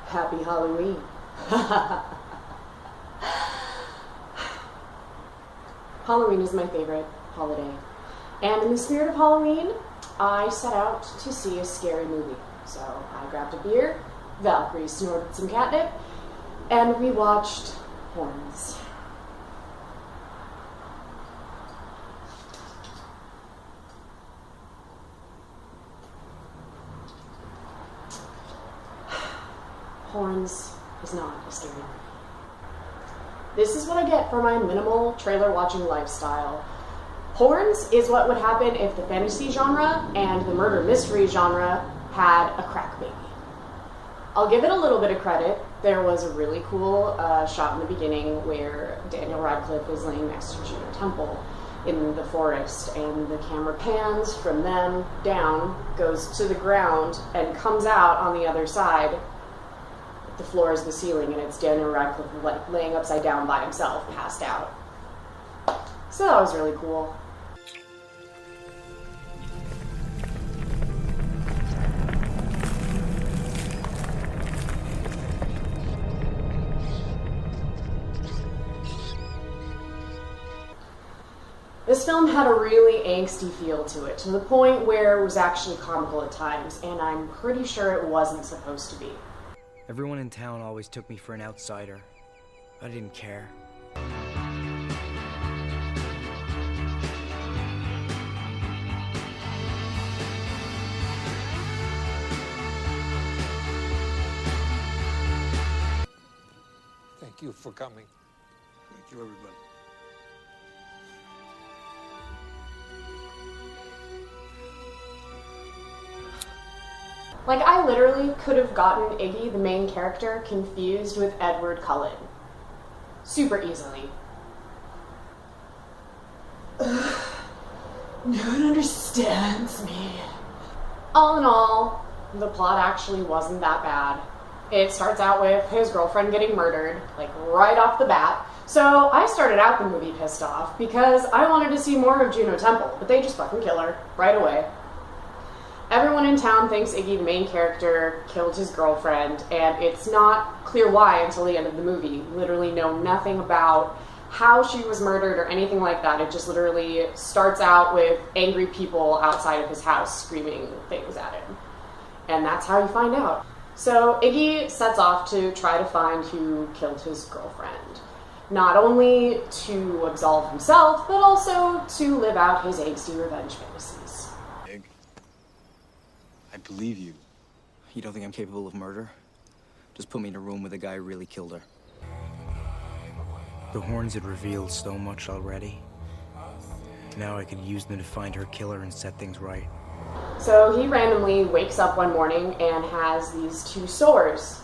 Happy Halloween. Halloween is my favorite holiday. And in the spirit of Halloween, I set out to see a scary movie. So I grabbed a beer, Valkyrie snorted some catnip, and we watched Horns. Horns is not a scary movie. This is what I get for my minimal trailer watching lifestyle. Horns is what would happen if the fantasy genre and the murder mystery genre had a crack baby. I'll give it a little bit of credit. There was a really cool shot in the beginning where Daniel Radcliffe is laying next to Juno Temple in the forest, and the camera pans from them down, goes to the ground, and comes out on the other side. The floor is the ceiling, and it's Daniel Radcliffe laying upside down by himself, passed out. So that was really cool. This film had a really angsty feel to it, to the point where it was actually comical at times, and I'm pretty sure it wasn't supposed to be. Everyone in town always took me for an outsider. I didn't care. Thank you for coming. Thank you, everybody. Like, I literally could have gotten Iggy, the main character, confused with Edward Cullen. Super easily. No one understands me. All in all, the plot actually wasn't that bad. It starts out with his girlfriend getting murdered, like right off the bat. So I started out the movie pissed off because I wanted to see more of Juno Temple, but they just fucking kill her right away. Everyone in town thinks Iggy, the main character, killed his girlfriend, and it's not clear why until the end of the movie. Literally know nothing about how she was murdered or anything like that. It just literally starts out with angry people outside of his house screaming things at him. And that's how you find out. So Iggy sets off to try to find who killed his girlfriend. Not only to absolve himself, but also to live out his angsty revenge fantasies. I believe you. You don't think I'm capable of murder? Just put me in a room with a guy who really killed her. The Horns had revealed so much already. Now I could use them to find her killer and set things right. So he randomly wakes up one morning and has these two sores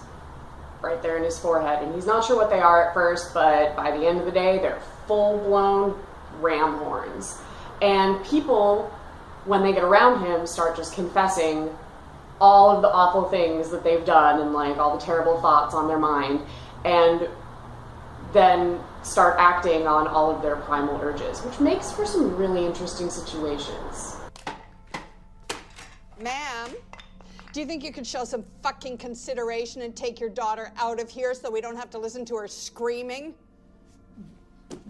right there in his forehead. And he's not sure what they are at first, but by the end of the day, they're full-blown ram horns. And people, when they get around him, start just confessing all of the awful things that they've done and like all the terrible thoughts on their mind, and then start acting on all of their primal urges, which makes for some really interesting situations. Ma'am, do you think you could show some fucking consideration and take your daughter out of here so we don't have to listen to her screaming?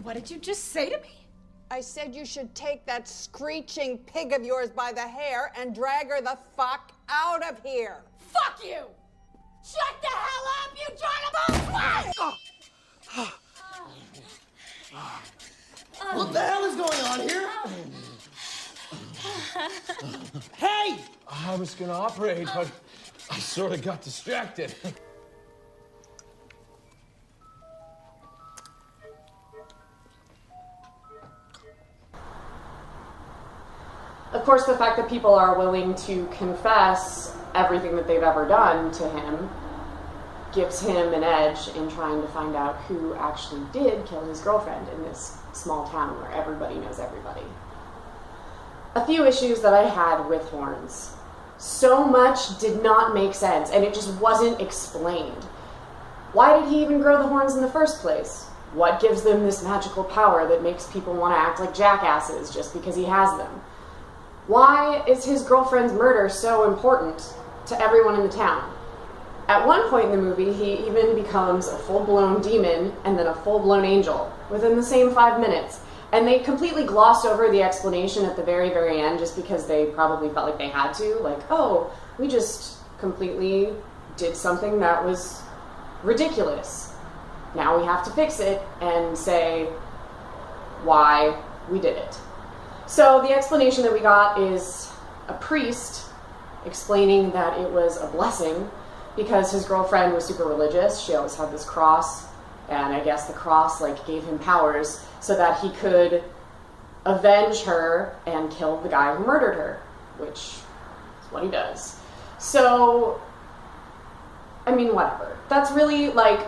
What did you just say to me? I said you should take that screeching pig of yours by the hair and drag her the fuck out of here. Fuck you! Shut the hell up, you giant twat! What the hell is going on here? Hey! I was gonna operate, but I sort of got distracted. Of course, the fact that people are willing to confess everything that they've ever done to him gives him an edge in trying to find out who actually did kill his girlfriend in this small town where everybody knows everybody. A few issues that I had with Horns. So much did not make sense, and it just wasn't explained. Why did he even grow the horns in the first place? What gives them this magical power that makes people want to act like jackasses just because he has them? Why is his girlfriend's murder so important to everyone in the town? At one point in the movie, he even becomes a full-blown demon and then a full-blown angel within the same 5 minutes. And they completely glossed over the explanation at the very, very end just because they probably felt like they had to. Like, oh, we just completely did something that was ridiculous. Now we have to fix it and say why we did it. So the explanation that we got is a priest explaining that it was a blessing because his girlfriend was super religious. She always had this cross, and I guess the cross like gave him powers so that he could avenge her and kill the guy who murdered her, which is what he does. So, I mean, whatever. That's really like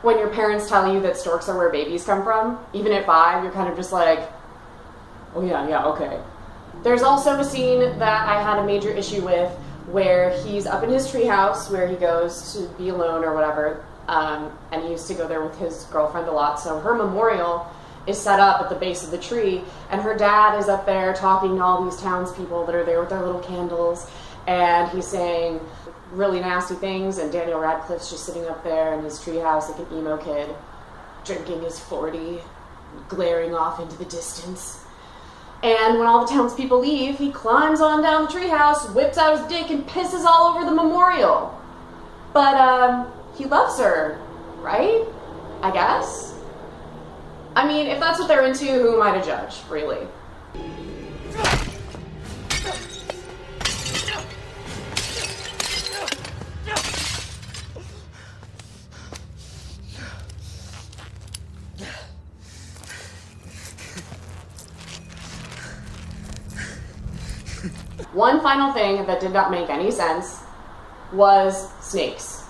when your parents tell you that storks are where babies come from. Even at 5, you're kind of just like, oh yeah, okay. There's also a scene that I had a major issue with where he's up in his treehouse where he goes to be alone or whatever, and he used to go there with his girlfriend a lot. So her memorial is set up at the base of the tree, and her dad is up there talking to all these townspeople that are there with their little candles, and he's saying really nasty things, and Daniel Radcliffe's just sitting up there in his treehouse like an emo kid, drinking his 40, glaring off into the distance. And when all the townspeople leave, he climbs on down the treehouse, whips out his dick, and pisses all over the memorial. But, he loves her, right? I guess? I mean, if that's what they're into, who am I to judge, really? One final thing that did not make any sense was snakes.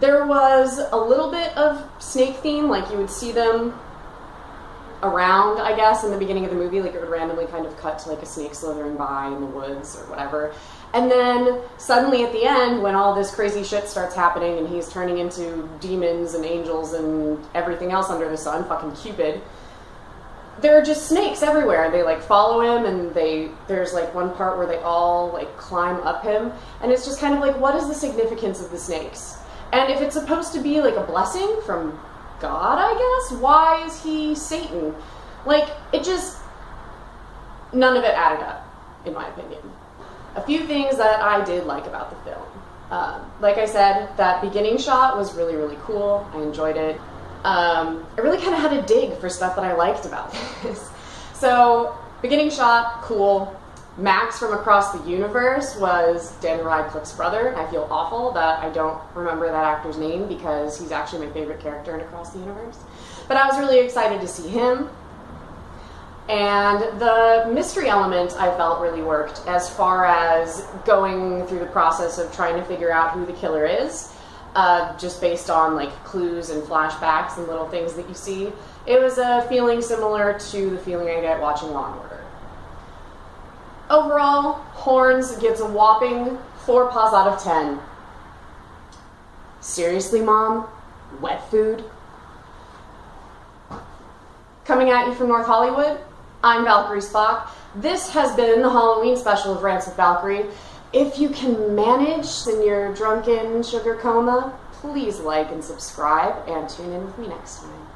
There was a little bit of snake theme, like you would see them around, I guess, in the beginning of the movie, like it would randomly kind of cut to like a snake slithering by in the woods or whatever. And then suddenly at the end, when all this crazy shit starts happening and he's turning into demons and angels and everything else under the sun, fucking Cupid, there are just snakes everywhere. They like follow him, and there's like one part where they all like climb up him, and it's just kind of like, what is the significance of the snakes? And if it's supposed to be like a blessing from God, I guess, why is he Satan? Like, it just, none of it added up, in my opinion. A few things that I did like about the film. Like I said, that beginning shot was really, really cool. I enjoyed it. I really kind of had a dig for stuff that I liked about this. So, beginning shot, cool. Max from Across the Universe was Daniel Radcliffe's brother, and I feel awful that I don't remember that actor's name because he's actually my favorite character in Across the Universe. But I was really excited to see him. And the mystery element I felt really worked as far as going through the process of trying to figure out who the killer is. Just based on like clues and flashbacks and little things that you see. It was a feeling similar to the feeling I get watching Law & Order. Overall, Horns gets a whopping 4 paws out of 10. Seriously, Mom? Wet food? Coming at you from North Hollywood, I'm Valkyrie Spock. This has been the Halloween special of Rantz with Valkyrie. If you can manage in your drunken sugar coma, please like and subscribe and tune in with me next time.